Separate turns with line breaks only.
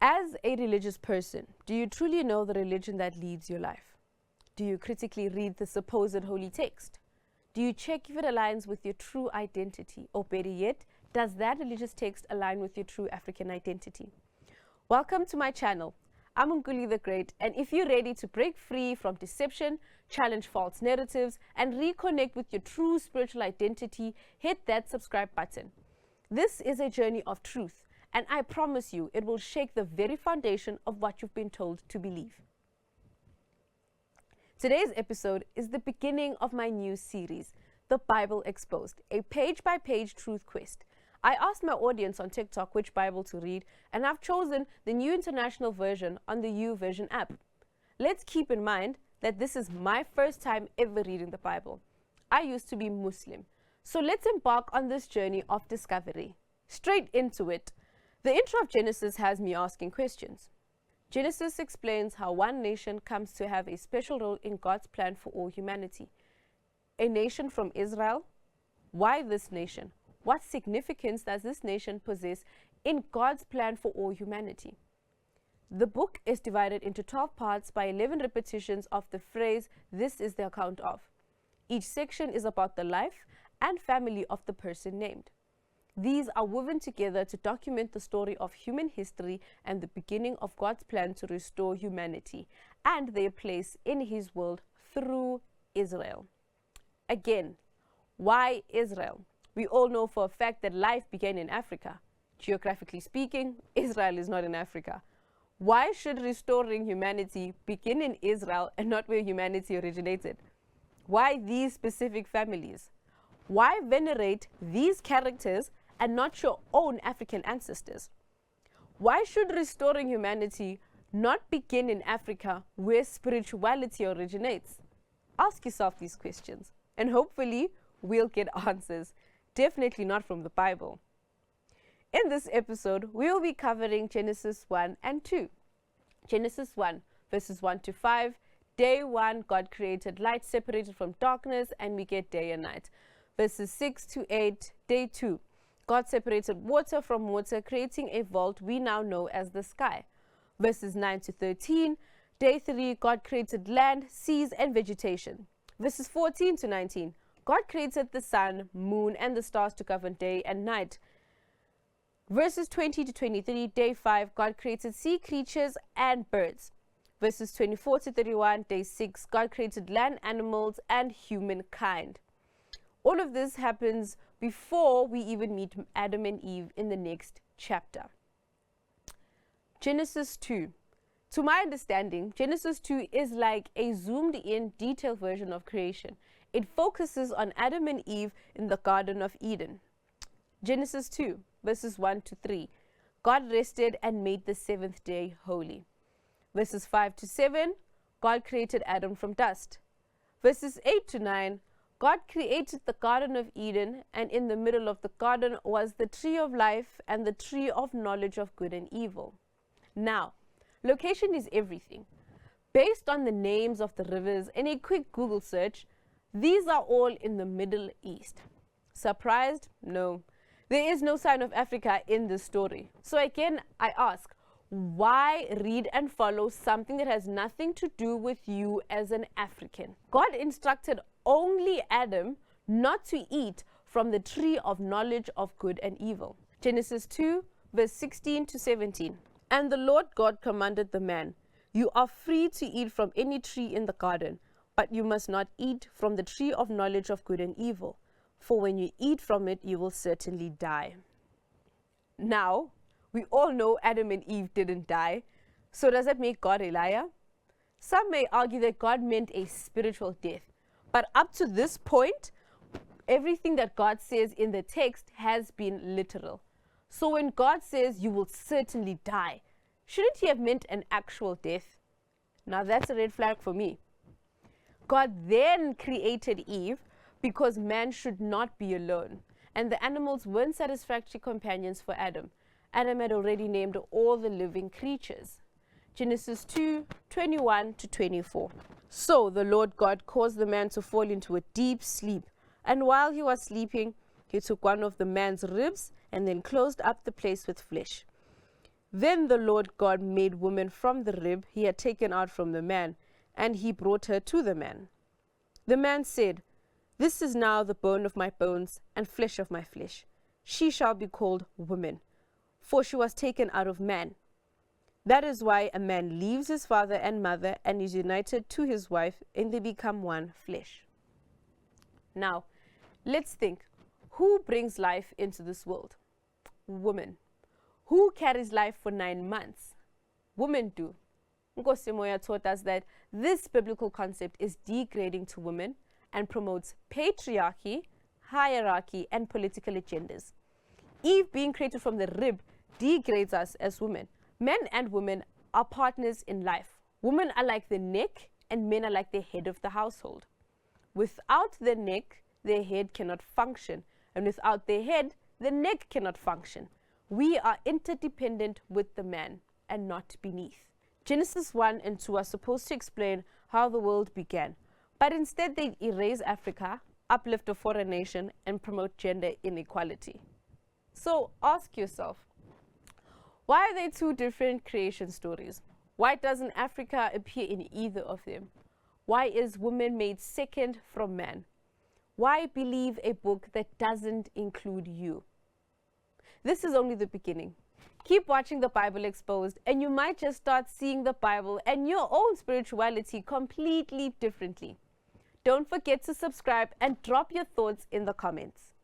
As a religious person, do you truly know the religion that leads your life? Do you critically read the supposed holy text? Do you check if it aligns with your true identity? Or better yet, does that religious text align with your true African identity? Welcome to my channel. I'm Nkuli The Great, and if you're ready to break free from deception, challenge false narratives, and reconnect with your true spiritual identity, hit that subscribe button. This is a journey of truth, and I promise you it will shake the very foundation of what you've been told to believe. Today's episode is the beginning of my new series, The Bible Exposed, a page-by-page truth quest. I asked my audience on TikTok which Bible to read, and I've chosen the New International Version on the YouVersion app. Let's keep in mind that this is my first time ever reading the Bible. I used to be Muslim, so let's embark on this journey of discovery. Straight into it. The intro of Genesis has me asking questions. Genesis explains how one nation comes to have a special role in God's plan for all humanity. A nation from Israel? Why this nation? What significance does this nation possess in God's plan for all humanity? The book is divided into 12 parts by 11 repetitions of the phrase, "This is the account of." Each section is about the life and family of the person named. These are woven together to document the story of human history and the beginning of God's plan to restore humanity and their place in His world through Israel. Again, why Israel? We all know for a fact that life began in Africa. Geographically speaking, Israel is not in Africa. Why should restoring humanity begin in Israel and not where humanity originated? Why these specific families? Why venerate these characters and not your own African ancestors? Why should restoring humanity not begin in Africa where spirituality originates? Ask yourself these questions, and hopefully we'll get answers. Definitely not from the Bible. In this episode, we will be covering Genesis 1 and 2. Genesis 1, verses 1 to 5. Day 1, God created light separated from darkness, and we get day and night. Verses 6 to 8. Day 2, God separated water from water, creating a vault we now know as the sky. Verses 9 to 13. Day 3, God created land, seas, and vegetation. Verses 14 to 19. God created the sun, moon, and the stars to govern day and night. Verses 20 to 23, day 5, God created sea creatures and birds. Verses 24 to 31, day 6, God created land animals and humankind. All of this happens before we even meet Adam and Eve in the next chapter. Genesis 2. To my understanding, Genesis 2 is like a zoomed-in, detailed version of creation. It focuses on Adam and Eve in the Garden of Eden. Genesis 2, verses 1 to 3. God rested and made the seventh day holy. Verses 5 to 7. God created Adam from dust. Verses 8 to 9. God created the Garden of Eden, and in the middle of the garden was the tree of life and the tree of knowledge of good and evil. Now, location is everything. Based on the names of the rivers and a quick Google search, these are all in the Middle East. Surprised? No. There is no sign of Africa in this story. So again, I ask, why read and follow something that has nothing to do with you as an African? God instructed only Adam not to eat from the tree of knowledge of good and evil. Genesis 2, verse 16 to 17. And the Lord God commanded the man, "You are free to eat from any tree in the garden, but you must not eat from the tree of knowledge of good and evil, for when you eat from it, you will certainly die." Now, we all know Adam and Eve didn't die, so does that make God a liar? Some may argue that God meant a spiritual death, but up to this point, everything that God says in the text has been literal. So when God says you will certainly die, shouldn't He have meant an actual death? Now that's a red flag for me. God then created Eve because man should not be alone, and the animals weren't satisfactory companions for Adam. Adam had already named all the living creatures. Genesis 2, 21 to 24. So the Lord God caused the man to fall into a deep sleep, and while he was sleeping, He took one of the man's ribs and then closed up the place with flesh. Then the Lord God made woman from the rib he had taken out from the man, and he brought her to the man. The man said, "This is now the bone of my bones and flesh of my flesh. She shall be called woman, for she was taken out of man. That is why a man leaves his father and mother and is united to his wife, and they become one flesh." Now, let's think. Who brings life into this world? Woman. Who carries life for 9 months? Women do. Nkosi Moya taught us that this biblical concept is degrading to women and promotes patriarchy, hierarchy, and political agendas. Eve, being created from the rib, degrades us as women. Men and women are partners in life. Women are like the neck, and men are like the head of the household. Without the neck, the head cannot function, and without the head, the neck cannot function. We are interdependent with the man and not beneath. Genesis 1 and 2 are supposed to explain how the world began, but instead they erase Africa, uplift a foreign nation, and promote gender inequality. So ask yourself, why are there two different creation stories? Why doesn't Africa appear in either of them? Why is woman made second from man? Why believe a book that doesn't include you? This is only the beginning. Keep watching The Bible Exposed, and you might just start seeing the Bible and your own spirituality completely differently. Don't forget to subscribe and drop your thoughts in the comments.